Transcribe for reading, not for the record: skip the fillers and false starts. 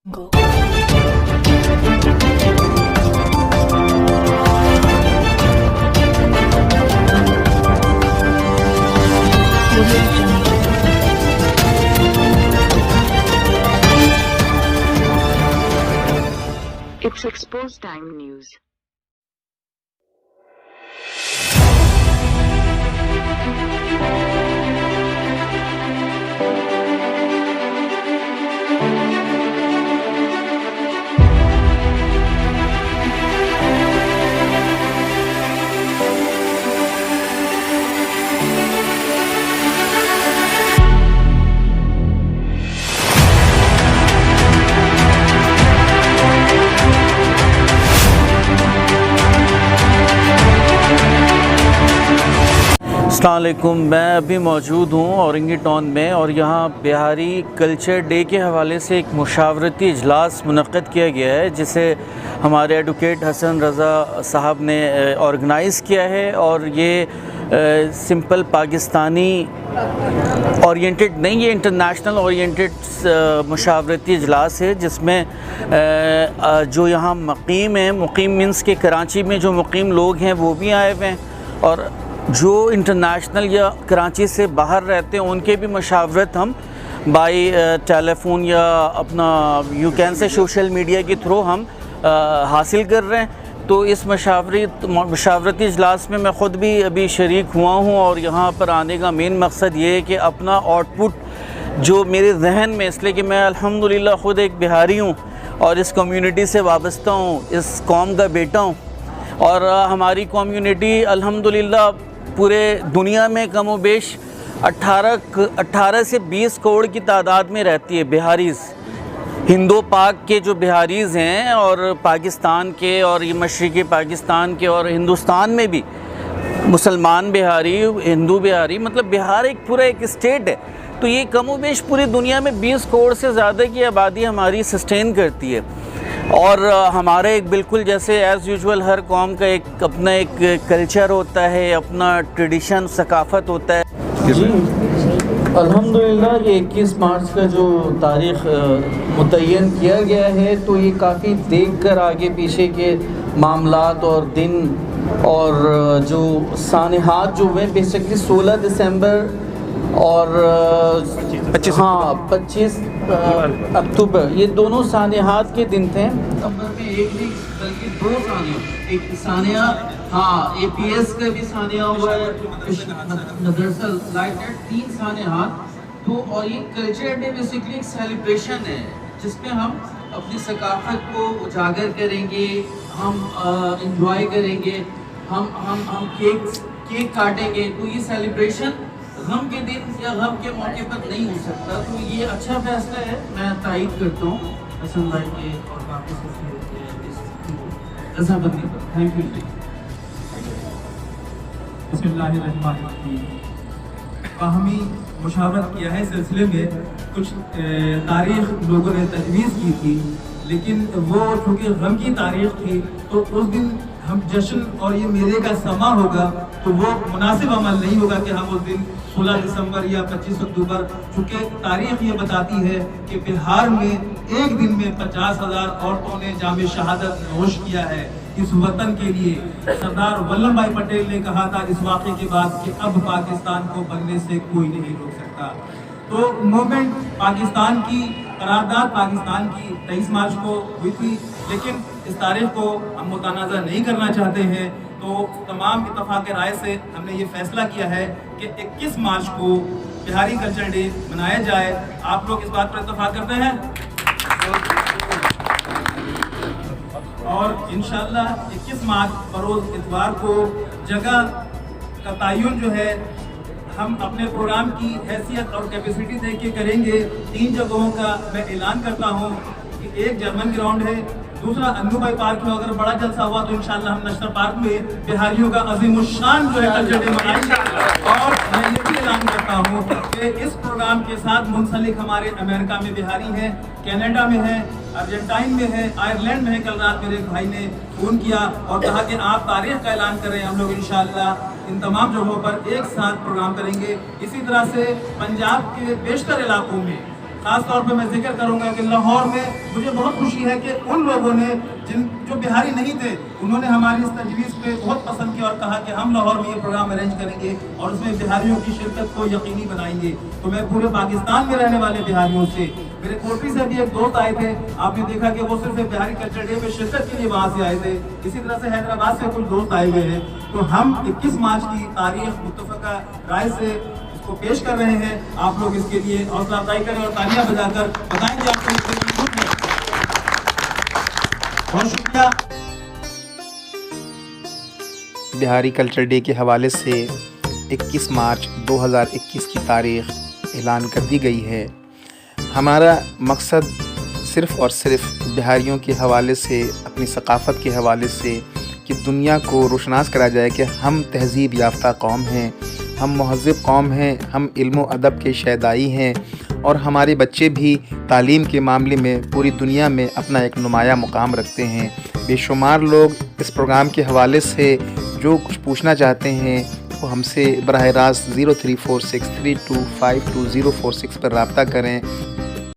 It's Exposed Time News. السلام علیکم، میں ابھی موجود ہوں اورنگی ٹاؤن میں، اور یہاں بہاری کلچر ڈے کے حوالے سے ایک مشاورتی اجلاس منعقد کیا گیا ہے، جسے ہمارے ایڈوکیٹ حسن رضا صاحب نے آرگنائز کیا ہے۔ اور یہ سمپل پاکستانی اورینٹڈ نہیں، یہ انٹرنیشنل اورینٹڈ مشاورتی اجلاس ہے، جس میں جو یہاں مقیم ہیں، مقیم مینس کے کراچی میں جو مقیم لوگ ہیں وہ بھی آئے ہوئے ہیں، اور جو انٹرنیشنل یا کراچی سے باہر رہتے ہیں ان کے بھی مشاورت ہم بائی ٹیلی فون یا اپنا you can say social media کے تھرو ہم حاصل کر رہے ہیں۔ تو اس مشاورتی اجلاس میں خود بھی ابھی شریک ہوا ہوں، اور یہاں پر آنے کا مین مقصد یہ ہے کہ اپنا آؤٹ پٹ جو میرے ذہن میں، اس لیے کہ میں الحمدللہ خود ایک بہاری ہوں اور اس کمیونٹی سے وابستہ ہوں، اس قوم کا بیٹا ہوں، اور ہماری کمیونٹی الحمدللہ پورے دنیا میں کم و بیش 18 سے 20 کروڑ کی تعداد میں رہتی ہے بہاریز، ہندو پاک کے جو بہاریز ہیں، اور پاکستان کے، اور یہ مشرقی پاکستان کے، اور ہندوستان میں بھی مسلمان بہاری، ہندو بہاری، مطلب بہار ایک پورا ایک اسٹیٹ ہے۔ تو یہ کم و بیش پوری دنیا میں 20 کروڑ سے زیادہ کی آبادی ہماری سسٹین کرتی ہے، اور ہمارے ایک بالکل جیسے ایز یوزول ہر قوم کا ایک اپنا ایک کلچر ہوتا ہے، اپنا ٹریڈیشن، ثقافت ہوتا ہے۔ جی الحمدللہ یہ 21 مارچ کا جو تاریخ متعین کیا گیا ہے، تو یہ کافی دیکھ کر آگے پیچھے کے معاملات اور دن اور جو سانحات جو ہوئے، بیسکلی 16 دسمبر اور 25 اکتوبر، یہ دونوں سانحات کے دن تھے۔ نومبر میں ایک نہیں بلکہ 2 سانحات، ایک سانحہ اے پی ایس کا بھی سانحہ ہوا ہے، مدرسہ لائٹر، 3 سانحات۔ تو اور یہ کلچر ڈے بیسکلی ایک سیلیبریشن ہے، جس میں ہم اپنی ثقافت کو اجاگر کریں گے، ہم انجوائے کریں گے، ہم کیک کاٹیں گے۔ تو یہ سیلیبریشن غم کے دن یا غم کے موقع پر نہیں ہو سکتا، تو یہ اچھا فیصلہ ہے، میں تائید کرتا ہوں حسن بھائی کے اور باقی سب کے رضامندی پر۔ Thank you. بسم اللہ الرحمن الرحیم۔ باہمی مشاورت کیا ہے سلسلے میں کچھ تاریخ لوگوں نے تجویز کی تھی، لیکن وہ چونکہ غم کی تاریخ تھی، تو اس دن ہم جشن اور یہ میلے کا سما ہوگا، تو وہ مناسب عمل نہیں ہوگا کہ ہم اس دن 16 دسمبر یا 25 اکتوبر، چونکہ تاریخ یہ بتاتی ہے کہ بہار میں ایک دن میں 50,000 عورتوں نے جام شہادت نوش کیا ہے اس وطن کے لیے۔ سردار ولبھ بھائی پٹیل نے کہا تھا اس واقعے کے بعد کہ اب پاکستان کو بننے سے کوئی نہیں روک سکتا۔ تو موومنٹ پاکستان کی، قرارداد پاکستان کی 23 مارچ کو ہوئی تھی، لیکن اس تاریخ کو ہم متنازع نہیں کرنا چاہتے ہیں، تو تمام اتفاق رائے سے ہم نے یہ فیصلہ کیا ہے کہ 21 مارچ کو بہاری کلچر ڈے منایا جائے۔ آپ لوگ اس بات پر اتفاق کرتے ہیں؟ اور انشاءاللہ 21 مارچ بروز اتوار کو جگہ کا تعین جو ہے ہم اپنے پروگرام کی حیثیت اور کیپیسٹی دیکھ کے کریں گے۔ 3 جگہوں کا میں اعلان کرتا ہوں کہ ایک جرمن گراؤنڈ ہے، دوسرا انو بھائی پارک میں اگر بڑا جلسہ ہوا تو انشاءاللہ ہم نشتر پارک میں بہاریوں کا عظیم الشان جو ہے کلچر ڈے منائیں گے۔ اور میں یہ بھی اعلان کرتا ہوں کہ اس پروگرام کے ساتھ منسلک ہمارے امریکہ میں بہاری ہیں، کینیڈا میں ہیں، ارجنٹائن میں ہے، آئرلینڈ میں ہے۔ کل رات میرے ایک بھائی نے فون کیا اور کہا کہ آپ تاریخ کا اعلان کریں، ہم لوگ انشاءاللہ ان تمام جگہوں پر ایک ساتھ پروگرام کریں گے۔ اسی طرح سے پنجاب کے بیشتر علاقوں میں خاص طور پہ میں ذکر کروں گا کہ لاہور میں مجھے بہت خوشی ہے کہ ان لوگوں نے جو بہاری نہیں تھے انہوں نے ہماری اس تجویز پہ بہت پسند کیا اور کہا کہ ہم لاہور میں یہ پروگرام ارینج کریں گے اور اس میں بہاریوں کی شرکت کو یقینی بنائیں گے. تو میں پورے پاکستان میں رہنے والے بہاریوں سے, میرے کوٹری سے بھی ایک دوست آئے تھے, آپ نے دیکھا کہ وہ صرف بہاری کلچر ڈے میں شرکت کے لیے وہاں سے آئے تھے, اسی طرح سے حیدرآباد سے کچھ دوست آئے ہوئے ہیں. تو ہم 21 مارچ کی تاریخ متفقہ رائے سے اس کو پیش کر رہے ہیں. آپ لوگ اس کے لیے حوصلہ افزائی کریں اور تالیاں بجا کر بتائیں کہ آپ کو اس کے لیے بہت شکریہ. بہاری کلچر ڈے کے حوالے سے 21 مارچ 2021 کی تاریخ اعلان کر دی گئی ہے. ہمارا مقصد صرف اور صرف بہاریوں کے حوالے سے, اپنی ثقافت کے حوالے سے کہ دنیا کو روشناس کرا جائے کہ ہم تہذیب یافتہ قوم ہیں, ہم مہذب قوم ہیں, ہم علم و ادب کے شیدائی ہیں اور ہمارے بچے بھی تعلیم کے معاملے میں پوری دنیا میں اپنا ایک نمایاں مقام رکھتے ہیں. بے شمار لوگ اس پروگرام کے حوالے سے جو کچھ پوچھنا چاہتے ہیں وہ ہم سے براہ راست 034632522046 پر رابطہ کریں.